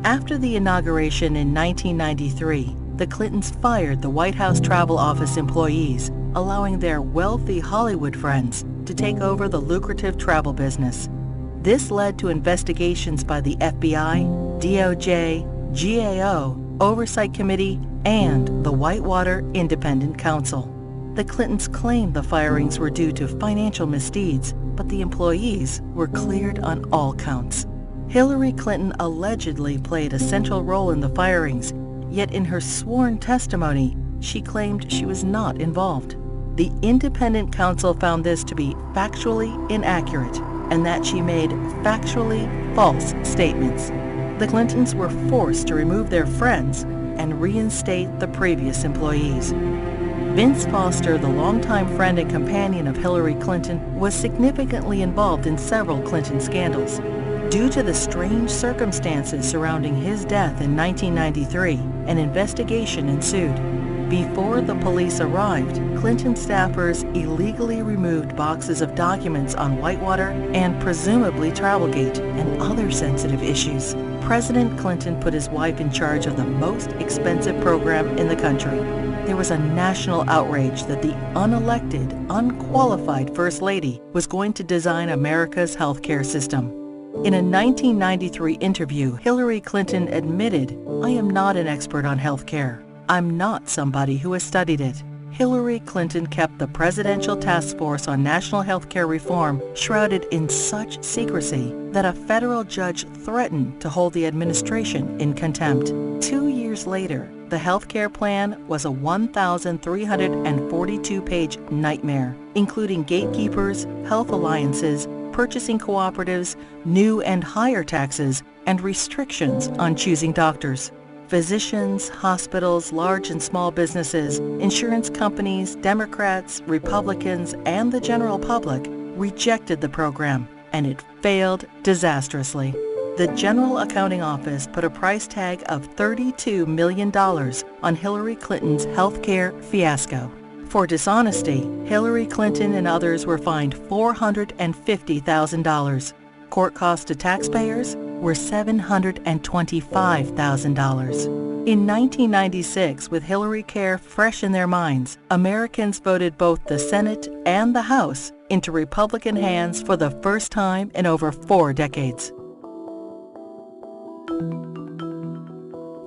After the inauguration in 1993, the Clintons fired the White House Travel Office employees, allowing their wealthy Hollywood friends to take over the lucrative travel business. This led to investigations by the FBI, DOJ, GAO, Oversight Committee, and the Whitewater Independent Counsel. The Clintons claimed the firings were due to financial misdeeds, but the employees were cleared on all counts. Hillary Clinton allegedly played a central role in the firings, yet in her sworn testimony, she claimed she was not involved. The independent counsel found this to be factually inaccurate and that she made factually false statements. The Clintons were forced to remove their friends and reinstate the previous employees. Vince Foster, the longtime friend and companion of Hillary Clinton, was significantly involved in several Clinton scandals. Due to the strange circumstances surrounding his death in 1993, an investigation ensued. Before the police arrived, Clinton staffers illegally removed boxes of documents on Whitewater and presumably Travelgate and other sensitive issues. President Clinton put his wife in charge of the most expensive program in the country. There was a national outrage that the unelected, unqualified First Lady was going to design America's healthcare system. In a 1993 interview, Hillary Clinton admitted, "I am not an expert on healthcare. I'm not somebody who has studied it." Hillary Clinton kept the Presidential Task Force on National Healthcare Reform shrouded in such secrecy that a federal judge threatened to hold the administration in contempt. 2 years later, the healthcare plan was a 1,342-page nightmare, including gatekeepers, health alliances, purchasing cooperatives, new and higher taxes, and restrictions on choosing doctors. Physicians, hospitals, large and small businesses, insurance companies, Democrats, Republicans, and the general public rejected the program, and it failed disastrously. The General Accounting Office put a price tag of $32 million on Hillary Clinton's healthcare fiasco. For dishonesty, Hillary Clinton and others were fined $450,000. Court costs to taxpayers were $725,000. In 1996, with Hillary Care fresh in their minds, Americans voted both the Senate and the House into Republican hands for the first time in over 4 decades.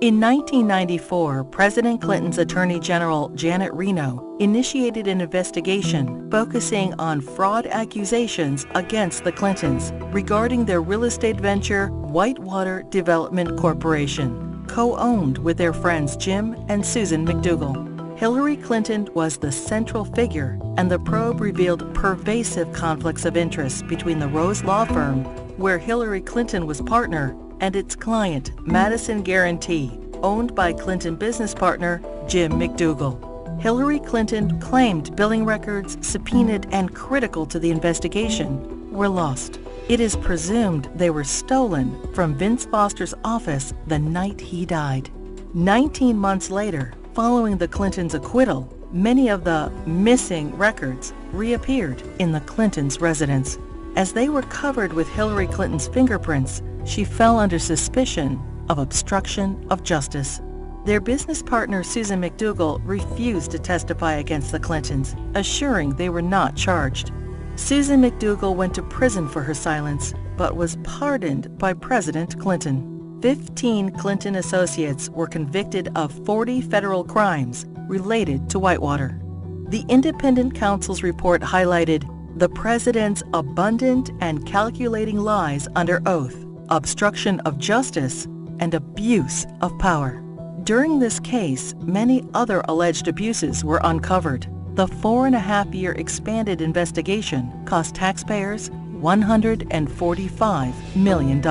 In 1994, President Clinton's Attorney General Janet Reno initiated an investigation focusing on fraud accusations against the Clintons regarding their real estate venture Whitewater Development Corporation, co-owned with their friends Jim and Susan McDougal. Hillary Clinton was the central figure, and the probe revealed pervasive conflicts of interest between the Rose Law Firm, where Hillary Clinton was partner, and its client, Madison Guarantee, owned by Clinton business partner Jim McDougal. Hillary Clinton claimed billing records subpoenaed and critical to the investigation were lost. It is presumed they were stolen from Vince Foster's office the night he died. 19 months later, following the Clintons' acquittal, many of the missing records reappeared in the Clintons' residence. As they were covered with Hillary Clinton's fingerprints, she fell under suspicion of obstruction of justice. Their business partner Susan McDougal refused to testify against the Clintons, assuring they were not charged. Susan McDougal went to prison for her silence, but was pardoned by President Clinton. 15 Clinton associates were convicted of 40 federal crimes related to Whitewater. The independent counsel's report highlighted the president's abundant and calculating lies under oath, obstruction of justice, and abuse of power. During this case, many other alleged abuses were uncovered. The 4.5-year expanded investigation cost taxpayers $145 million.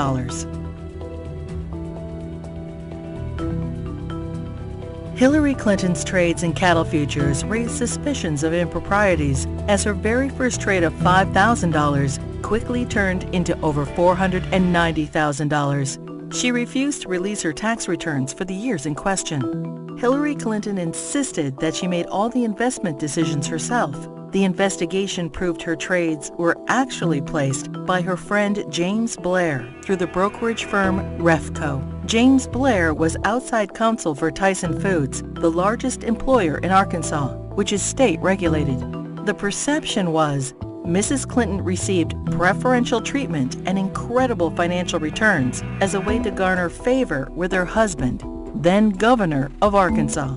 Hillary Clinton's trades in cattle futures raised suspicions of improprieties as her very first trade of $5,000 quickly turned into over $490,000. She refused to release her tax returns for the years in question. Hillary Clinton insisted that she made all the investment decisions herself, The investigation proved her trades were actually placed by her friend James Blair through the brokerage firm Refco. James Blair was outside counsel for Tyson Foods, the largest employer in Arkansas, which is state regulated. The perception was Mrs. Clinton received preferential treatment and incredible financial returns as a way to garner favor with her husband, then governor of Arkansas.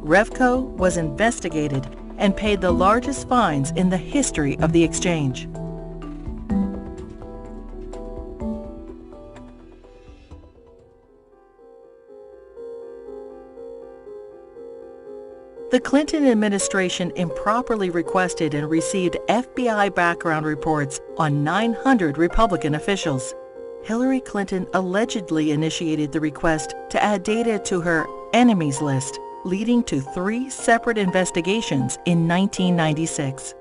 Refco was investigated and paid the largest fines in the history of the exchange. The Clinton administration improperly requested and received FBI background reports on 900 Republican officials. Hillary Clinton allegedly initiated the request to add data to her enemies list, leading to 3 separate investigations in 1996.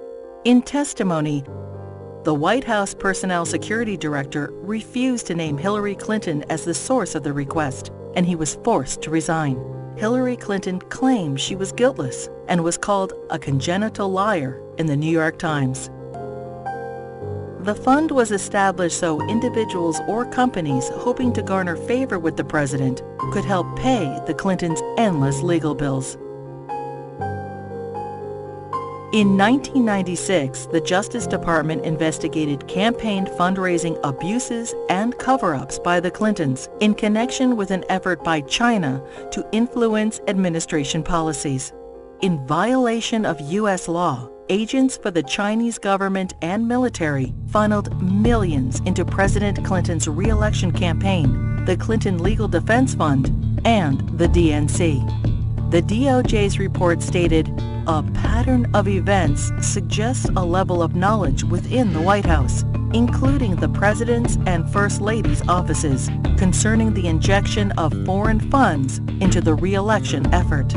In testimony, the White House Personnel Security Director refused to name Hillary Clinton as the source of the request, and he was forced to resign. Hillary Clinton claimed she was guiltless and was called a congenital liar in the New York Times. The fund was established so individuals or companies hoping to garner favor with the president could help pay the Clintons' endless legal bills. In 1996, the Justice Department investigated campaign fundraising abuses and cover-ups by the Clintons in connection with an effort by China to influence administration policies. In violation of U.S. law, agents for the Chinese government and military funneled millions into President Clinton's re-election campaign, the Clinton Legal Defense Fund, and the DNC. The DOJ's report stated, "A pattern of events suggests a level of knowledge within the White House, including the President's and First Lady's offices, concerning the injection of foreign funds into the re-election effort."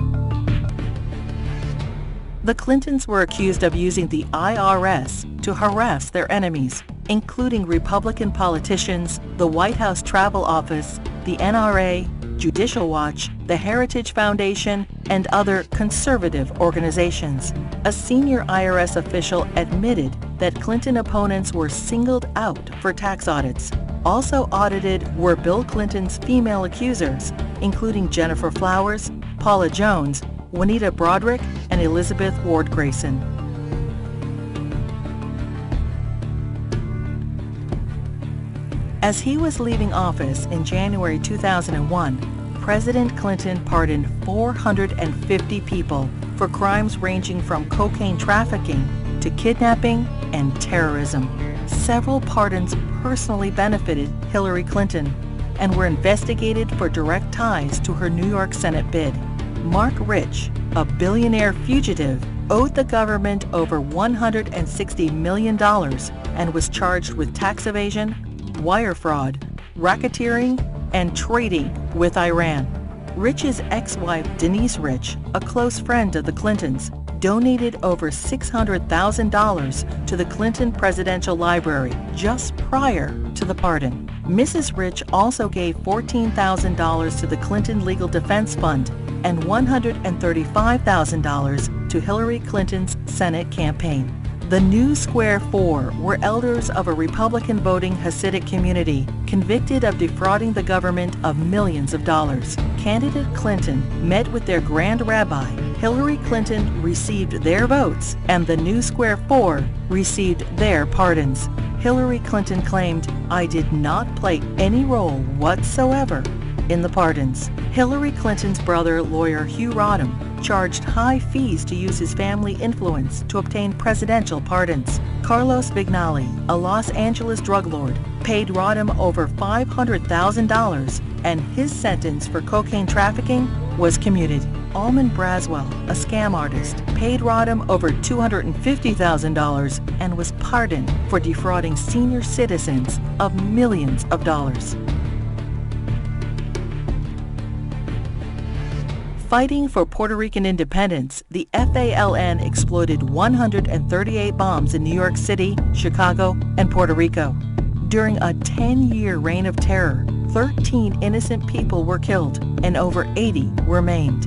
The Clintons were accused of using the IRS to harass their enemies, including Republican politicians, the White House Travel Office, the NRA, Judicial Watch, the Heritage Foundation, and other conservative organizations. A senior IRS official admitted that Clinton opponents were singled out for tax audits. Also audited were Bill Clinton's female accusers, including Jennifer Flowers, Paula Jones, Juanita Broderick, and Elizabeth Ward Grayson. As he was leaving office in January 2001, President Clinton pardoned 450 people for crimes ranging from cocaine trafficking to kidnapping and terrorism. Several pardons personally benefited Hillary Clinton and were investigated for direct ties to her New York Senate bid. Mark Rich, a billionaire fugitive, owed the government over $160 million and was charged with tax evasion, wire fraud, racketeering, and trading with Iran. Rich's ex-wife Denise Rich, a close friend of the Clintons, donated over $600,000 to the Clinton Presidential Library just prior to the pardon. Mrs. Rich also gave $14,000 to the Clinton Legal Defense Fund and $135,000 to Hillary Clinton's Senate campaign. The new Square Four were elders of a Republican voting Hasidic community convicted of defrauding the government of millions of dollars. Candidate Clinton met with their Grand Rabbi. Hillary Clinton received their votes, and the new Square Four received their pardons. Hillary Clinton claimed, "I did not play any role whatsoever in the pardons." Hillary Clinton's brother, lawyer Hugh Rodham, charged high fees to use his family influence to obtain presidential pardons. Carlos Vignali, a Los Angeles drug lord, paid Rodham over $500,000, and his sentence for cocaine trafficking was commuted. Almond Braswell, a scam artist, paid Rodham over $250,000 and was pardoned for defrauding senior citizens of millions of dollars. Fighting for Puerto Rican independence, the FALN exploded 138 bombs in New York City, Chicago, and Puerto Rico. During a 10-year reign of terror, 13 innocent people were killed and over 80 were maimed.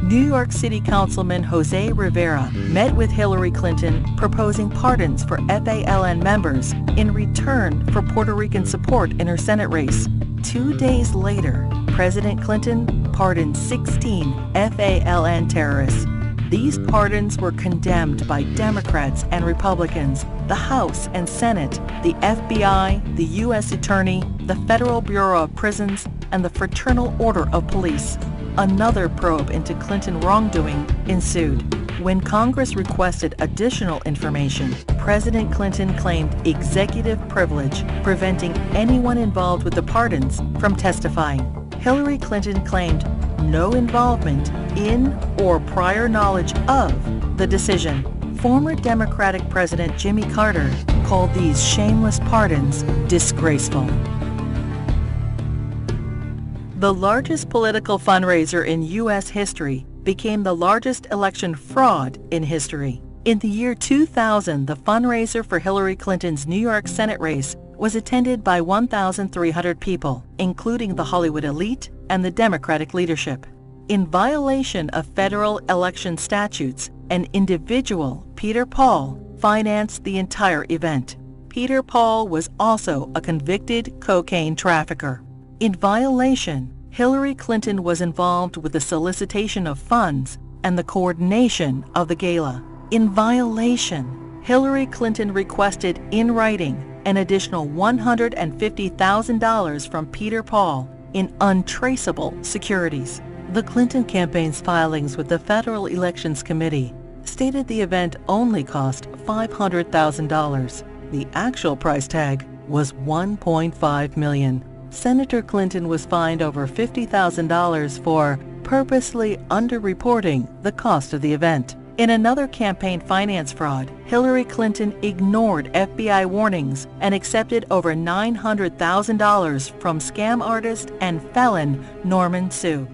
New York City Councilman Jose Rivera met with Hillary Clinton proposing pardons for FALN members in return for Puerto Rican support in her Senate race. 2 days later, President Clinton pardoned 16 FALN terrorists. These pardons were condemned by Democrats and Republicans, the House and Senate, the FBI, the U.S. Attorney, the Federal Bureau of Prisons, and the Fraternal Order of Police. Another probe into Clinton wrongdoing ensued. When Congress requested additional information, President Clinton claimed executive privilege, preventing anyone involved with the pardons from testifying. Hillary Clinton claimed no involvement in or prior knowledge of the decision. Former Democratic President Jimmy Carter called these shameless pardons disgraceful. The largest political fundraiser in U.S. history became the largest election fraud in history. In the year 2000, the fundraiser for Hillary Clinton's New York Senate race was attended by 1,300 people, including the Hollywood elite and the Democratic leadership. In violation of federal election statutes, an individual, Peter Paul, financed the entire event. Peter Paul was also a convicted cocaine trafficker. In violation, Hillary Clinton was involved with the solicitation of funds and the coordination of the gala. In violation, Hillary Clinton requested in writing an additional $150,000 from Peter Paul in untraceable securities. The Clinton campaign's filings with the Federal Elections Committee stated the event only cost $500,000. The actual price tag was $1.5 million. Senator Clinton was fined over $50,000 for purposely underreporting the cost of the event. In another campaign finance fraud, Hillary Clinton ignored FBI warnings and accepted over $900,000 from scam artist and felon Norman Sue.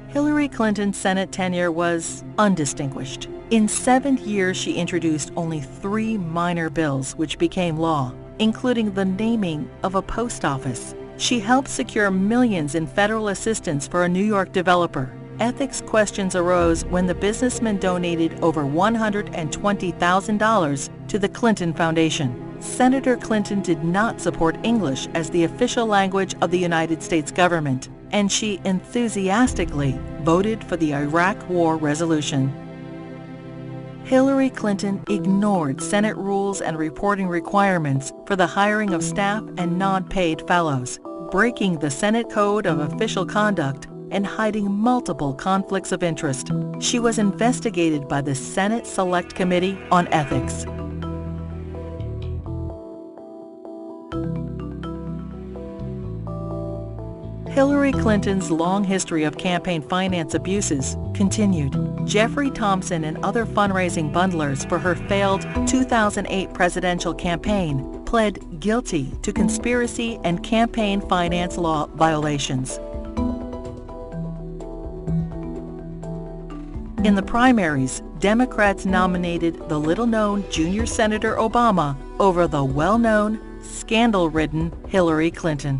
Hillary Clinton's Senate tenure was undistinguished. In 7 years, she introduced only 3 minor bills which became law, including the naming of a post office. She helped secure millions in federal assistance for a New York developer. Ethics questions arose when the businessman donated over $120,000 to the Clinton Foundation. Senator Clinton did not support English as the official language of the United States government, and she enthusiastically voted for the Iraq War resolution. Hillary Clinton ignored Senate rules and reporting requirements for the hiring of staff and non-paid fellows, breaking the Senate Code of Official Conduct and hiding multiple conflicts of interest. She was investigated by the Senate Select Committee on Ethics. Hillary Clinton's long history of campaign finance abuses continued. Jeffrey Thompson and other fundraising bundlers for her failed 2008 presidential campaign pled guilty to conspiracy and campaign finance law violations. In the primaries, Democrats nominated the little-known junior Senator Obama over the well-known, scandal-ridden Hillary Clinton.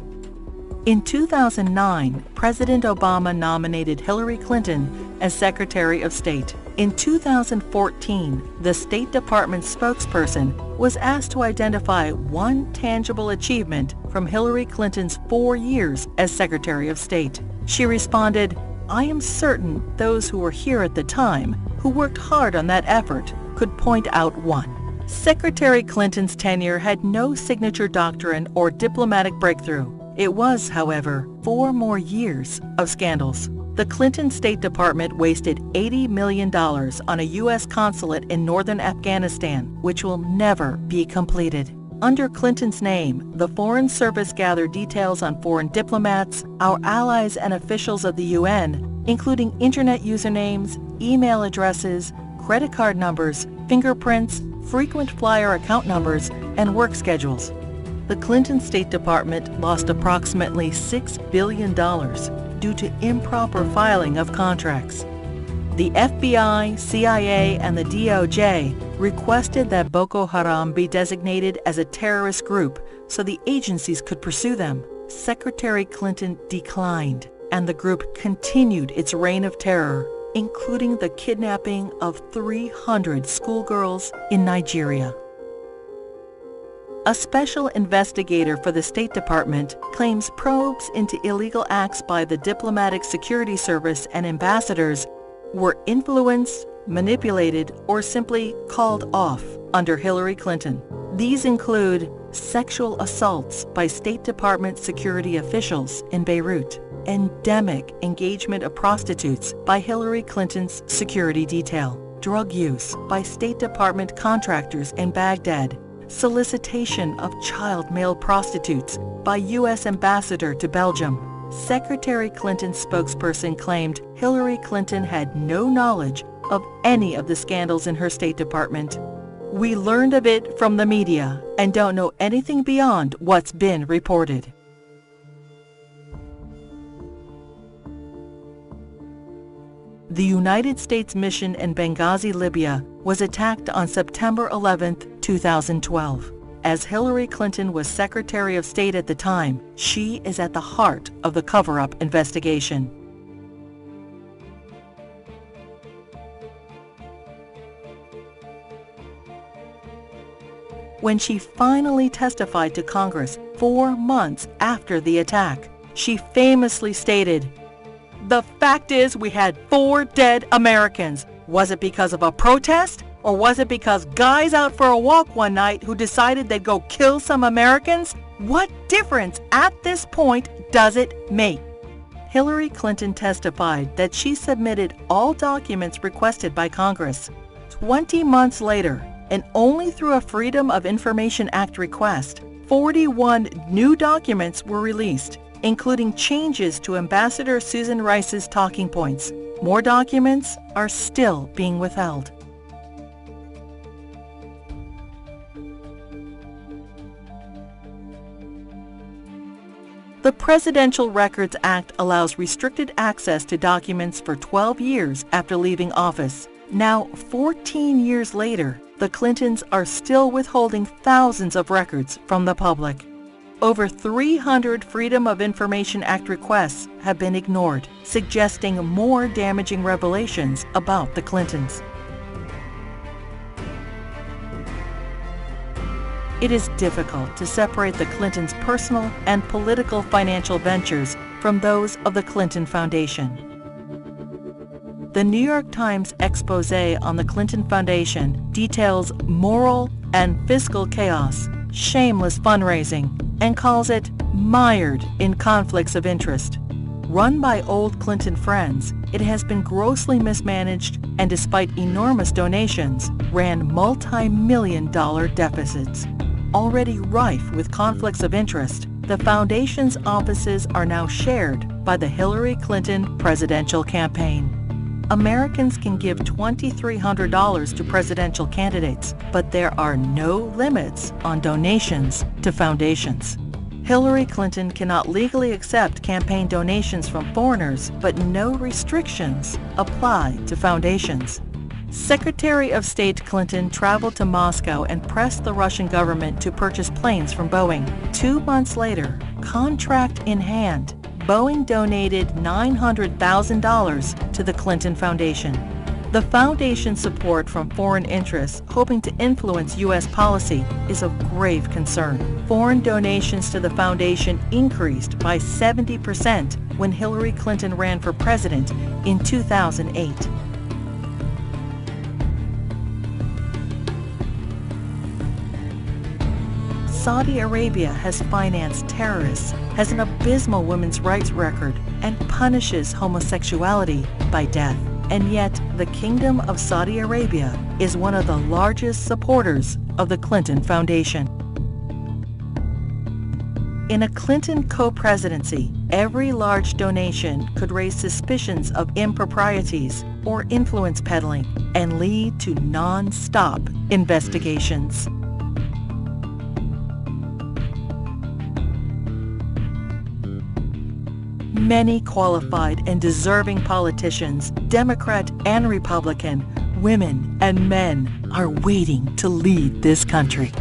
In 2009, President Obama nominated Hillary Clinton as Secretary of State. In 2014, the State Department spokesperson was asked to identify one tangible achievement from Hillary Clinton's 4 years as Secretary of State. She responded, "I am certain those who were here at the time, who worked hard on that effort, could point out one." Secretary Clinton's tenure had no signature doctrine or diplomatic breakthrough. It was, however, 4 more years of scandals. The Clinton State Department wasted $80 million on a U.S. consulate in northern Afghanistan, which will never be completed. Under Clinton's name, the Foreign Service gathered details on foreign diplomats, our allies and officials of the UN, including internet usernames, email addresses, credit card numbers, fingerprints, frequent flyer account numbers, and work schedules. The Clinton State Department lost approximately $6 billion due to improper filing of contracts. The FBI, CIA, and the DOJ requested that Boko Haram be designated as a terrorist group so the agencies could pursue them. Secretary Clinton declined, and the group continued its reign of terror, including the kidnapping of 300 schoolgirls in Nigeria. A special investigator for the State Department claims probes into illegal acts by the Diplomatic Security Service and ambassadors were influenced, manipulated, or simply called off under Hillary Clinton. These include sexual assaults by State Department security officials in Beirut, endemic engagement of prostitutes by Hillary Clinton's security detail, drug use by State Department contractors in Baghdad, solicitation of child male prostitutes by U.S. Ambassador to Belgium. Secretary Clinton's spokesperson claimed Hillary Clinton had no knowledge of any of the scandals in her State Department. We learned of it from the media and don't know anything beyond what's been reported. The United States mission in Benghazi, Libya, was attacked on September 11, 2012. As Hillary Clinton was Secretary of State at the time, she is at the heart of the cover-up investigation. When she finally testified to Congress 4 months after the attack, she famously stated, "The fact is we had 4 dead Americans. Was it because of a protest? Or was it because guys out for a walk one night who decided they'd go kill some Americans? What difference at this point does it make?" Hillary Clinton testified that she submitted all documents requested by Congress. 20 months later, and only through a Freedom of Information Act request, 41 new documents were released, including changes to Ambassador Susan Rice's talking points. More documents are still being withheld. The Presidential Records Act allows restricted access to documents for 12 years after leaving office. Now, 14 years later, the Clintons are still withholding thousands of records from the public. Over 300 Freedom of Information Act requests have been ignored, suggesting more damaging revelations about the Clintons. It is difficult to separate the Clintons' personal and political financial ventures from those of the Clinton Foundation. The New York Times expose on the Clinton Foundation details moral and fiscal chaos, shameless fundraising, and calls it mired in conflicts of interest. Run by old Clinton friends, it has been grossly mismanaged and, despite enormous donations, ran multi-million-dollar deficits. Already rife with conflicts of interest, the foundation's offices are now shared by the Hillary Clinton presidential campaign. Americans can give $2,300 to presidential candidates, but there are no limits on donations to foundations. Hillary Clinton cannot legally accept campaign donations from foreigners, but no restrictions apply to foundations. Secretary of State Clinton traveled to Moscow and pressed the Russian government to purchase planes from Boeing. 2 months later, contract in hand, Boeing donated $900,000 to the Clinton Foundation. The foundation's support from foreign interests hoping to influence U.S. policy is of grave concern. Foreign donations to the foundation increased by 70% when Hillary Clinton ran for president in 2008. Saudi Arabia has financed terrorists, has an abysmal women's rights record, and punishes homosexuality by death. And yet, the Kingdom of Saudi Arabia is one of the largest supporters of the Clinton Foundation. In a Clinton co-presidency, every large donation could raise suspicions of improprieties or influence peddling and lead to non-stop investigations. Many qualified and deserving politicians, Democrat and Republican, women and men, are waiting to lead this country.